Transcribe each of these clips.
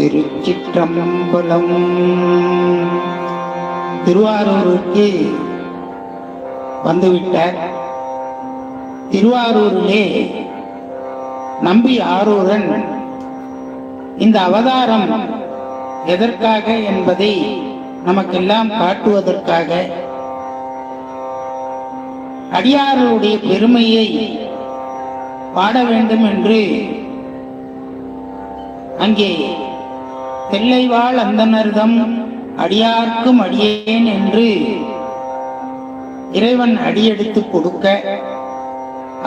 திருச்சிற்றம்பலம். திருவாரூருக்கு வந்துவிட்டார். திருவாரூரிலே நம்பி ஆரூரன் இந்த அவதாரம் எதற்காக என்பதை நமக்கெல்லாம் காட்டுவதற்காக அடியாருடைய பெருமையை பாட வேண்டும் என்று அங்கே தெல்லைவாழ் அந்தனர்தம் அடியார்க்கும் அடியேன் என்று இறைவன் அடியெடுத்து கொடுக்க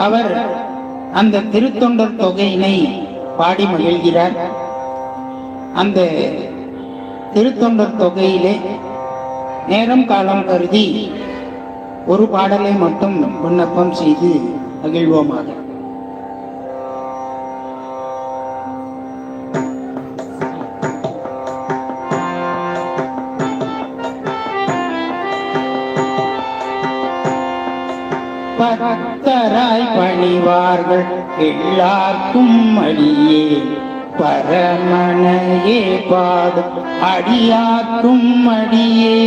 அவர் அந்த திருத்தொண்டர் தொகையினை பாடி மகிழ்கிறார். அந்த திருத்தொண்டர் தொகையிலே நேரம் காலம் கருதி ஒரு பாடலை மட்டும் விண்ணப்பம் செய்து மகிழ்வோமாக. பக்தராய் பணிவார்கள் எல்லாருக்கும் அடியே பரமனையே பாடும் அடியார்க்கும் அடியே.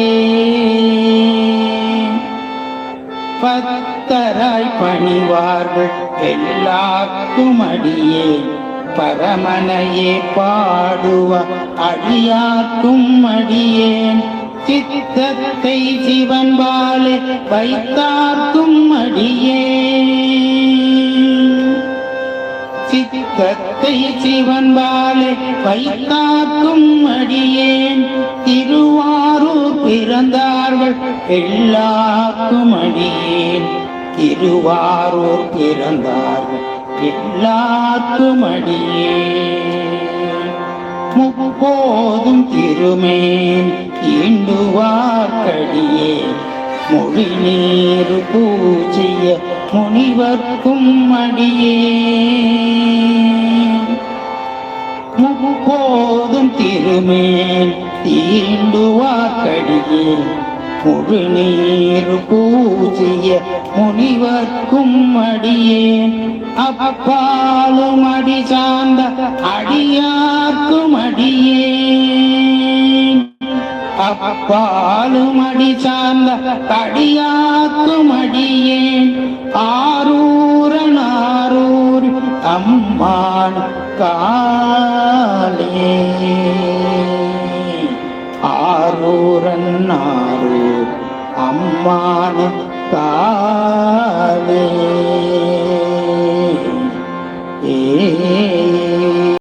பக்தராய் பணிவார்கள் எல்லாருக்கும் அடியே பரமனையே பாடுவ அடியார்க்கும் அடியேன். சித்தத்தை சிவன் பாலே வைத்தார்க்கும் அடியே. சித்தத்தை சிவன் பாலே வைத்தார்க்கும் அடியேன். திருவாரூர் பிறந்தார்கள் எல்லாருக்கும் அடியேன். திருவாரூர் பிறந்தார்கள் எல்லாருக்கும் அடியேன். முப்போதும் திருமேன் ஈண்டுவார்க்கடியே மொழி நீரு பூஜைய முனிவர்க்கும் அடியே. முப்போதும் திருமேன் ஈண்டுவார்க்கடியே மொழி நீரு பூஜைய முனிவர்க்கும் அடியேன். அப்பாலும் அடி சார்ந்த அடியார்க்கும் அடியேன். அப்பாலும் அடி சார்ந்த அடியார்க்கும் அடியேன். ஆரூரன் ஆரூர் அம்மான் காலே. ஆரூரன் ஆரூர் அம்மான் காலே.